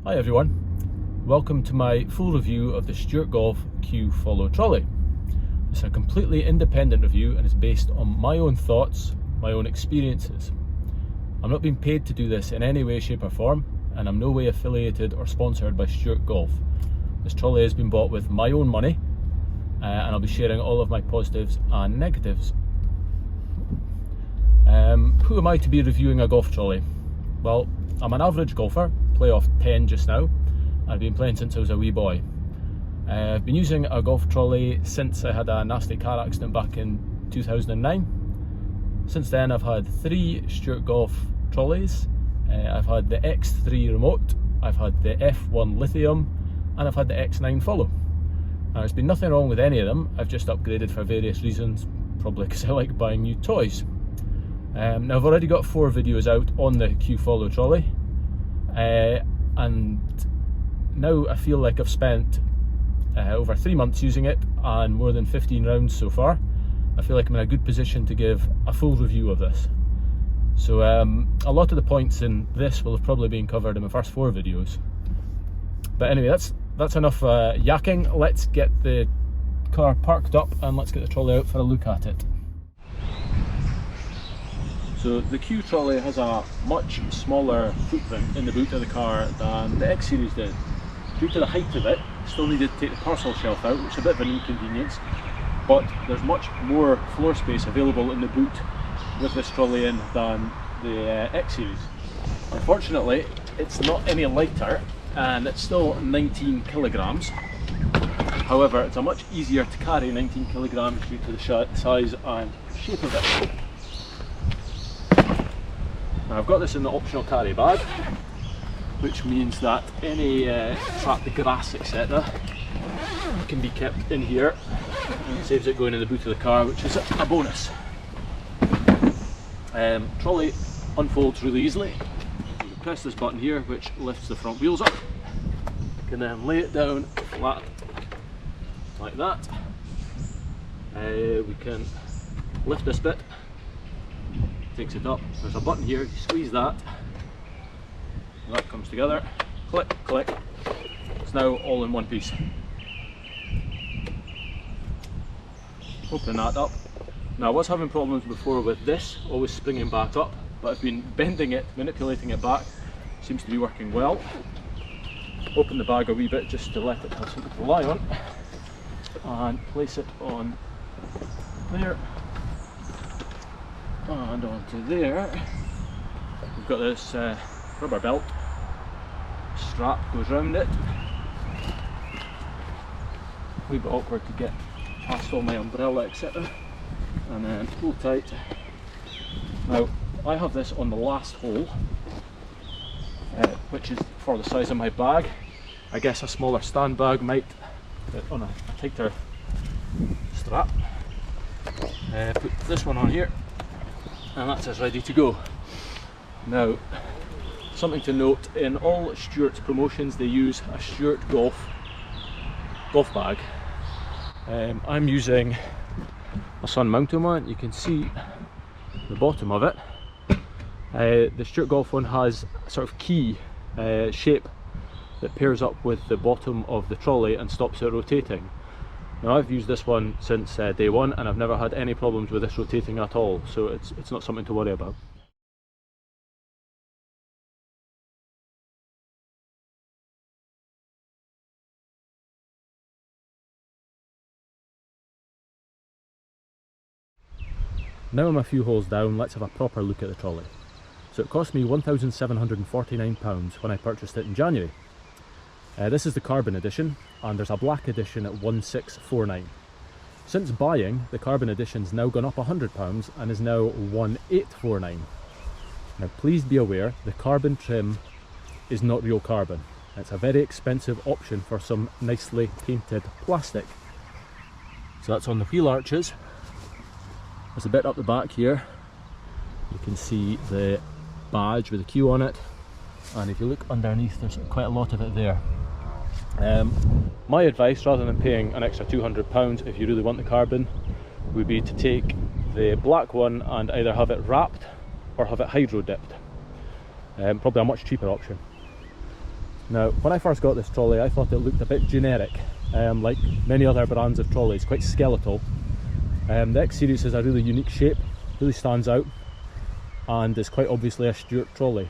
Hi everyone, welcome to my full review of the Stewart Golf Q Follow Trolley. It's a completely independent review and is based on my own thoughts, my own experiences. I'm not being paid to do this in any way, shape or form, and I'm no way affiliated or sponsored by Stewart Golf. This trolley has been bought with my own money and I'll be sharing all of my positives and negatives. Who am I to be reviewing a golf trolley? Well, I'm an average golfer, play off 10 just now. I've been playing since I was a wee boy. I've been using a golf trolley since I had a nasty car accident back in 2009. Since then I've had 3 Stewart Golf trolleys. I've had the X3 remote, I've had the F1 lithium, and I've had the X9 follow. Now there's been nothing wrong with any of them, I've just upgraded for various reasons, probably because I like buying new toys. Now I've already got 4 videos out on the Q Follow trolley, and now I feel like I've spent over 3 months using it and more than 15 rounds so far. I feel like I'm in a good position to give a full review of this. So a lot of the points in this will have probably been covered in my first 4 videos. But anyway, that's enough yakking. Let's get the car parked up and let's get the trolley out for a look at it. So the Q trolley has a much smaller footprint in the boot of the car than the X series did. Due to the height of it, still needed to take the parcel shelf out, which is a bit of an inconvenience, but there's much more floor space available in the boot with this trolley in than the X series. Unfortunately, it's not any lighter and it's still 19 kilograms. However, it's a much easier to carry 19 kilograms due to the size and shape of it. Now I've got this in the optional carry bag, which means that any trapped grass, etc. can be kept in here, and it saves it going in the boot of the car, which is a bonus. Trolley unfolds really easily. You can press this button here, which lifts the front wheels up. You can then lay it down flat like that. We can lift this bit, takes it up. There's a button here, you squeeze that, and that comes together, click, click. It's now all in one piece. Open that up. Now I was having problems before with this always springing back up, but I've been bending it, manipulating it back. Seems to be working well. Open the bag a wee bit just to let it have something to lie on, and place it on there and onto there. We've got this rubber belt, strap goes round it. A wee bit awkward to get past all my umbrella, etc. And then pull tight. Now I have this on the last hole, which is for the size of my bag. I guess a smaller stand bag might fit on a tighter strap. Put this one on here, and that's us ready to go. Now, something to note, in all Stewart's promotions they use a Stewart golf bag. I'm using a Sun Mountain one. You can see the bottom of it. The Stewart Golf one has a sort of key shape that pairs up with the bottom of the trolley and stops it rotating. Now I've used this one since day one and I've never had any problems with this rotating at all, so it's not something to worry about. Now I'm a few holes down, let's have a proper look at the trolley. So it cost me £1,749 when I purchased it in January. This is the carbon edition, and there's a black edition at £1,649. Since buying, the carbon edition's now gone up £100 and is now £1,849. Now please be aware, the carbon trim is not real carbon. It's a very expensive option for some nicely painted plastic. So that's on the wheel arches. There's a bit up the back here. You can see the badge with the Q on it, and if you look underneath there's quite a lot of it there. My advice, rather than paying an extra £200 if you really want the carbon, would be to take the black one and either have it wrapped or have it hydro dipped. Probably a much cheaper option. Now, when I first got this trolley, I thought it looked a bit generic, like many other brands of trolleys, quite skeletal. The X series has a really unique shape, really stands out, and is quite obviously a Stewart trolley.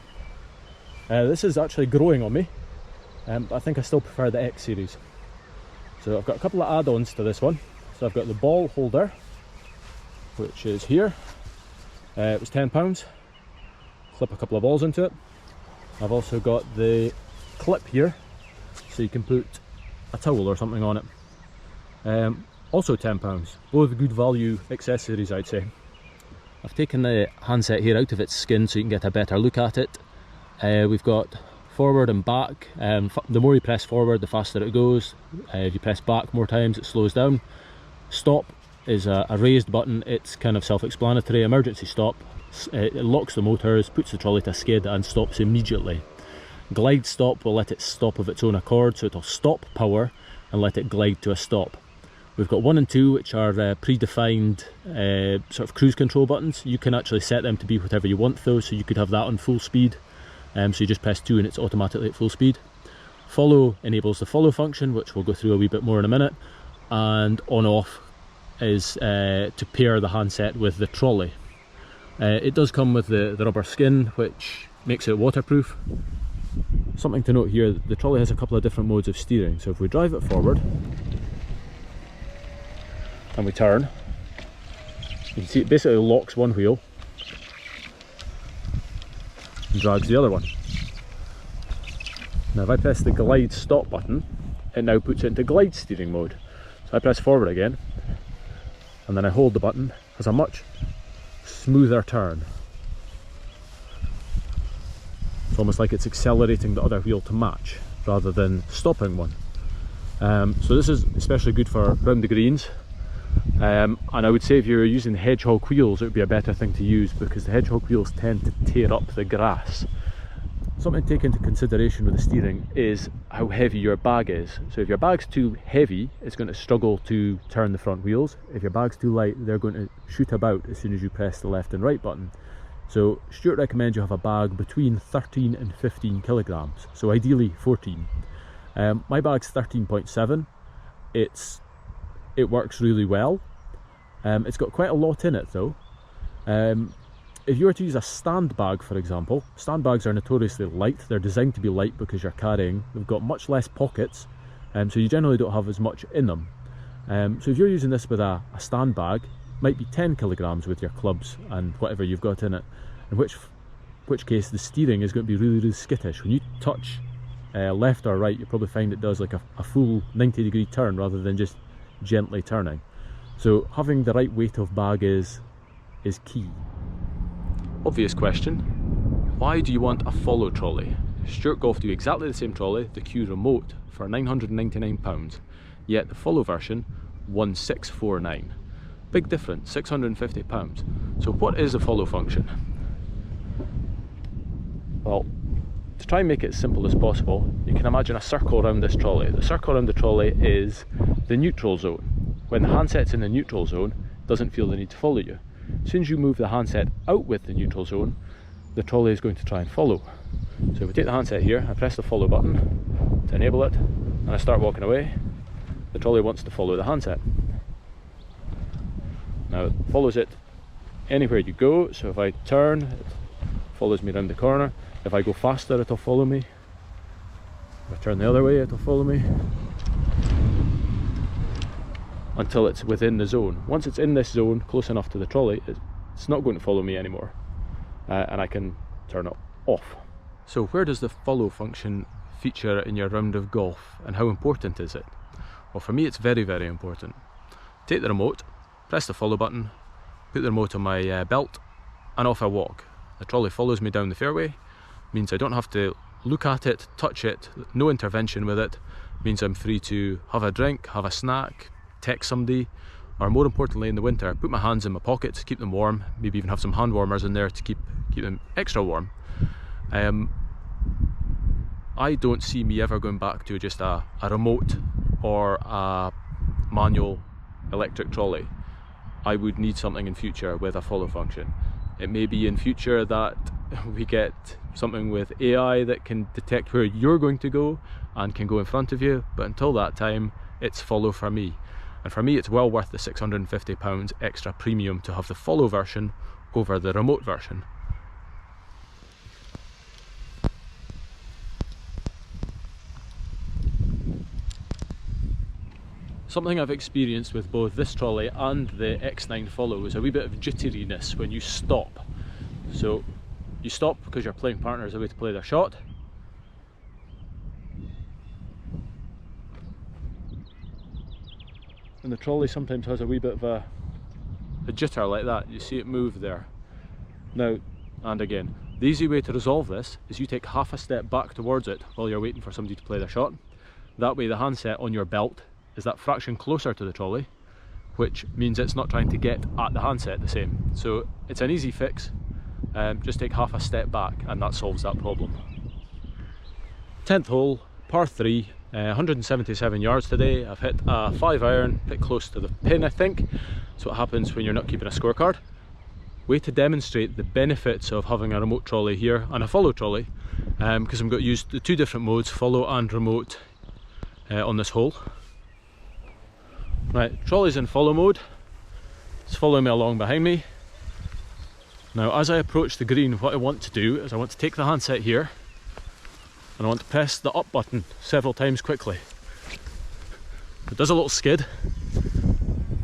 This is actually growing on me, but I think I still prefer the X series. So I've got a couple of add-ons to this one. So I've got the ball holder, which is here. It was £10. Clip a couple of balls into it. I've also got the clip here, so you can put a towel or something on it. Also £10. Both good value accessories, I'd say. I've taken the handset here out of its skin so you can get a better look at it. We've got forward and back. The more you press forward, the faster it goes. If you press back more times, it slows down. Stop is a raised button. It's kind of self-explanatory. Emergency stop. It locks the motors, puts the trolley to skid and stops immediately. Glide stop will let it stop of its own accord, so it'll stop power and let it glide to a stop. We've got 1 and 2, which are predefined sort of cruise control buttons. You can actually set them to be whatever you want though, so you could have that on full speed. So you just press 2 and it's automatically at full speed. Follow enables the follow function, which we'll go through a wee bit more in a minute. And on off is to pair the handset with the trolley. It does come with the rubber skin, which makes it waterproof. Something to note here, the trolley has a couple of different modes of steering. So if we drive it forward and we turn, you can see it basically locks one wheel and drags the other one. Now if I press the glide stop button, it now puts it into glide steering mode. So I press forward again and then I hold the button, it has a much smoother turn. It's almost like it's accelerating the other wheel to match rather than stopping one. So this is especially good for round the greens, and I would say if you're using the hedgehog wheels it would be a better thing to use, because the hedgehog wheels tend to tear up the grass. Something to take into consideration with the steering is how heavy your bag is. So if your bag's too heavy, it's going to struggle to turn the front wheels. If your bag's too light, they're going to shoot about as soon as you press the left and right button. So Stewart recommends you have a bag between 13 and 15 kilograms, so ideally 14. My bag's 13.7. It works really well. It's got quite a lot in it though. If you were to use a stand bag, for example, stand bags are notoriously light. They're designed to be light because you're carrying. They've got much less pockets, so you generally don't have as much in them. So if you're using this with a stand bag, might be 10 kilograms with your clubs and whatever you've got in it, in which case the steering is going to be really, really skittish. When you touch left or right, you'll probably find it does like a full 90-degree turn rather than just gently turning. So having the right weight of bag is key. Obvious question, why do you want a follow trolley? Stewart Golf do exactly the same trolley, the Q Remote, for £999, yet the follow version, £1649. Big difference, £650. So what is the follow function? Well, to try and make it as simple as possible, you can imagine a circle around this trolley. The circle around the trolley is the neutral zone. When the handset's in the neutral zone, it doesn't feel the need to follow you. As soon as you move the handset out with the neutral zone, the trolley is going to try and follow. So if we take the handset here, I press the follow button to enable it, and I start walking away, the trolley wants to follow the handset. Now it follows it anywhere you go, so if I turn, it follows me around the corner. If I go faster, it'll follow me. If I turn the other way, it'll follow me. Until it's within the zone. Once it's in this zone, close enough to the trolley, it's not going to follow me anymore. And I can turn it off. So where does the follow function feature in your round of golf, and how important is it? Well, for me it's very, very important. Take the remote, press the follow button, put the remote on my belt, and off I walk. The trolley follows me down the fairway, means I don't have to look at it, touch it, no intervention with it, means I'm free to have a drink, have a snack, text somebody, or more importantly in the winter, put my hands in my pockets, keep them warm, maybe even have some hand warmers in there to keep them extra warm. I don't see me ever going back to just a remote or a manual electric trolley. I would need something in future with a follow function. It may be in future that we get something with AI that can detect where you're going to go and can go in front of you, but until that time it's follow for me. And for me it's well worth the £650 extra premium to have the follow version over the remote version. Something I've experienced with both this trolley and the X9 Follow is a wee bit of jitteriness when you stop. So you stop because your playing partner is away to play their shot. And the trolley sometimes has a wee bit of a jitter like that. You see it move there. Now, and again, the easy way to resolve this is you take half a step back towards it while you're waiting for somebody to play their shot. That way the handset on your belt is that fraction closer to the trolley, which means it's not trying to get at the handset the same. So it's an easy fix. Just take half a step back and that solves that problem. 10th hole, par 3, 177 yards today. I've hit a 5-iron, a bit close to the pin I think. That's what happens when you're not keeping a scorecard. Way to demonstrate the benefits of having a remote trolley here and a follow trolley, because I've got used the two different modes, follow and remote, on this hole. Right, trolley's in follow mode. It's following me along behind me. Now as I approach the green, what I want to do is I want to take the handset here and I want to press the up button several times quickly. It does a little skid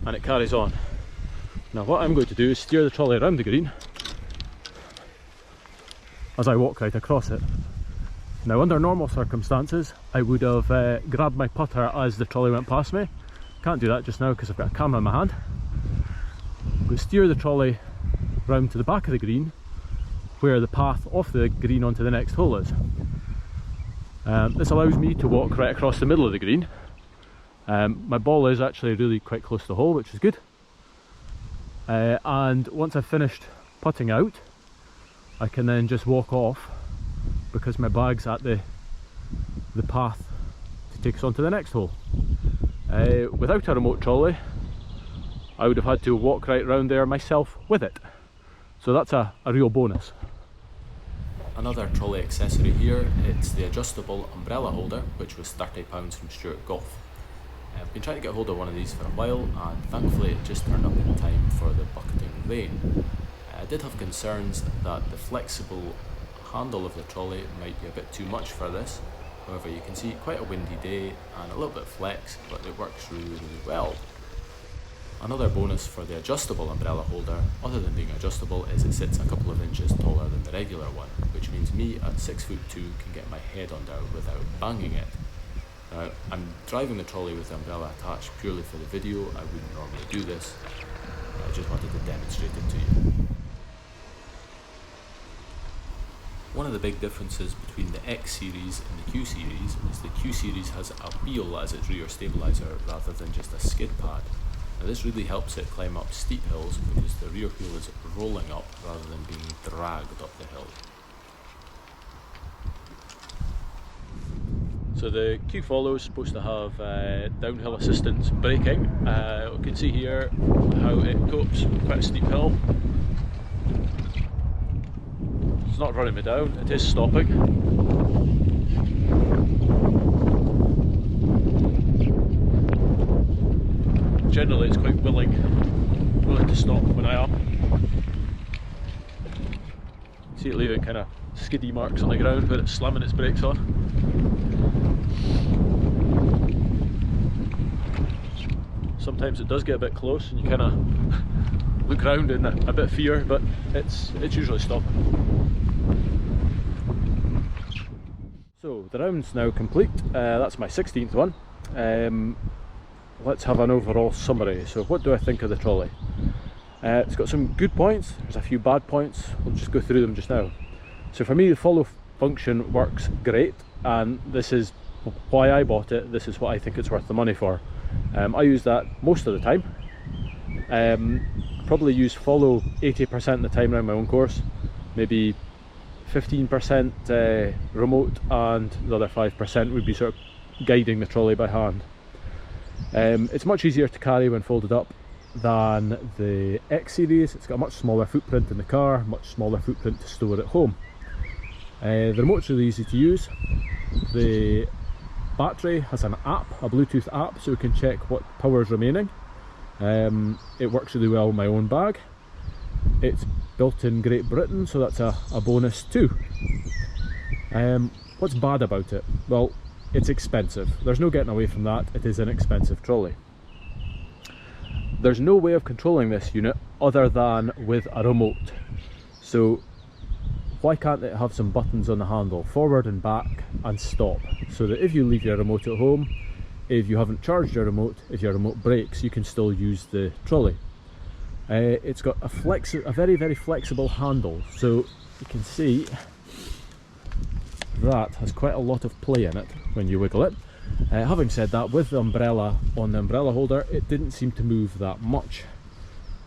and it carries on. Now what I'm going to do is steer the trolley around the green as I walk right across it. Now under normal circumstances I would have grabbed my putter as the trolley went past me. Can't do that just now because I've got a camera in my hand. I'm going to steer the trolley round to the back of the green where the path off the green onto the next hole is. This allows me to walk right across the middle of the green. My ball is actually really quite close to the hole, which is good. And once I've finished putting out, I can then just walk off because my bag's at the path to take us on to the next hole. Without a remote trolley, I would have had to walk right round there myself with it. So that's a real bonus. Another trolley accessory here, it's the adjustable umbrella holder, which was £30 from Stewart Golf. I've been trying to get hold of one of these for a while and thankfully it just turned up in time for the bucketing rain. I did have concerns that the flexible handle of the trolley might be a bit too much for this. However, you can see quite a windy day and a little bit flex, but it works really, really well. Another bonus for the adjustable umbrella holder, other than being adjustable, is it sits a couple of inches taller than the regular one, which means me at 6'2" can get my head under without banging it. Now, I'm driving the trolley with the umbrella attached purely for the video. I wouldn't normally do this, I just wanted to demonstrate it to you. One of the big differences between the X series and the Q series is the Q series has a wheel as its rear stabiliser rather than just a skid pad. Now this really helps it climb up steep hills because the rear wheel is rolling up rather than being dragged up the hill. So the Q Follow is supposed to have downhill assistance braking. You can see here how it copes quite a steep hill. It's not running me down, it is stopping. Generally it's quite willing to stop when I am. See it leaving kind of skiddy marks on the ground where it's slamming its brakes on. Sometimes it does get a bit close and you kind of look around in a bit of fear, but it's usually stopping. So the round's now complete. That's my 16th one. Let's have an overall summary. So what do I think of the trolley? It's got some good points, there's a few bad points. We'll just go through them just now. So for me the follow function works great, and this is why I bought it. This is what I think it's worth the money for. I use that most of the time. Probably use follow 80% of the time around my own course, maybe 15% remote, and the other 5% would be sort of guiding the trolley by hand. It's much easier to carry when folded up. than the X series. It's got a much smaller footprint in the car, much smaller footprint to store at home. The remote's really easy to use. The battery has an app, a Bluetooth app, so we can check what power is remaining. It works really well in my own bag. It's built in Great Britain, so that's a bonus too. What's bad about it? Well, it's expensive. There's no getting away from that. It is an expensive trolley. There's no way of controlling this unit other than with a remote. So why can't it have some buttons on the handle, forward and back and stop, so that if you leave your remote at home, if you haven't charged your remote, if your remote breaks, you can still use the trolley. It's got a very, very flexible handle, so you can see that has quite a lot of play in it when you wiggle it. Having said that, with the umbrella on the umbrella holder, it didn't seem to move that much.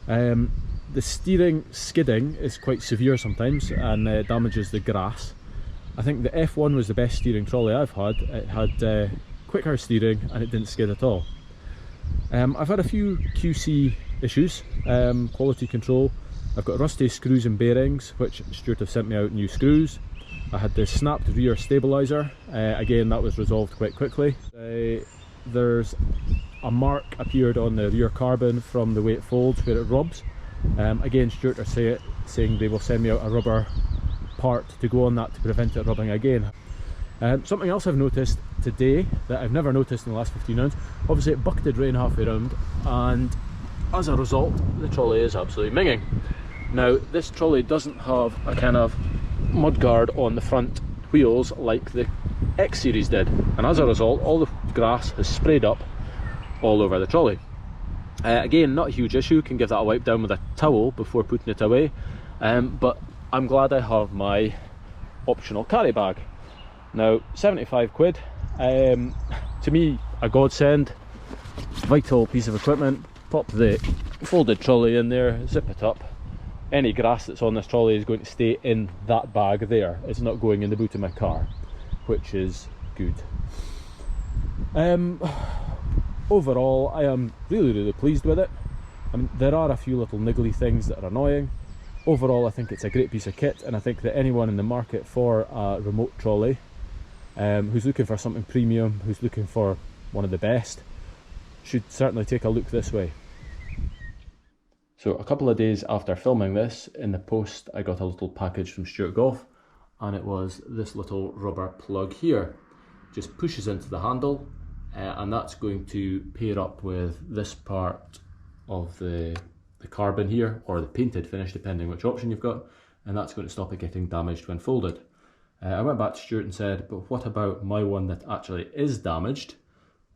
The steering skidding is quite severe sometimes and damages the grass. I think the F1 was the best steering trolley I've had. It had quicker steering and it didn't skid at all. I've had a few QC issues, quality control. I've got rusty screws and bearings, which Stewart have sent me out new screws. I had the snapped rear stabiliser, again that was resolved quite quickly. There's a mark appeared on the rear carbon from the way it folds where it rubs. Again, Stewart are saying they will send me out a rubber part to go on that to prevent it rubbing again. Something else I've noticed today that I've never noticed in the last 15 rounds, obviously it bucketed rain halfway round, and as a result the trolley is absolutely minging. Now this trolley doesn't have a kind of mudguard on the front wheels like the X series did, and as a result all the grass has sprayed up all over the trolley. Again, not a huge issue, can give that a wipe down with a towel before putting it away, but I'm glad I have my optional carry bag. Now 75 quid, to me a godsend, vital piece of equipment. Pop the folded trolley in there, zip it up. Any grass that's on this trolley is going to stay in that bag there. It's not going in the boot of my car, which is good. Overall, I am really pleased with it. I mean, there are a few little niggly things that are annoying. Overall, I think it's a great piece of kit, and I think that anyone in the market for a remote trolley, who's looking for something premium, who's looking for one of the best, should certainly take a look this way. So a couple of days after filming this, in the post I got a little package from Stewart Golf, and it was this little rubber plug here. Just pushes into the handle, and that's going to pair up with this part of the carbon here, or the painted finish depending which option you've got, and that's going to stop it getting damaged when folded. I went back to Stewart and said, but what about my one that actually is damaged?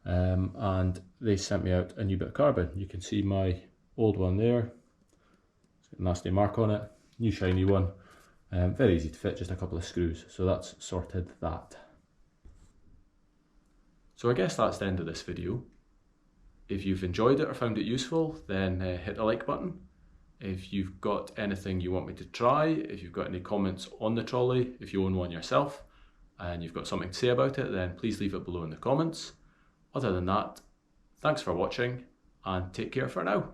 And they sent me out a new bit of carbon. You can see my old one there, it's got a nasty mark on it, new shiny one, very easy to fit, just a couple of screws, so that's sorted that. So I guess that's the end of this video. If you've enjoyed it or found it useful, then hit the like button. If you've got anything you want me to try, if you've got any comments on the trolley, if you own one yourself and you've got something to say about it, then please leave it below in the comments. Other than that, thanks for watching and take care for now.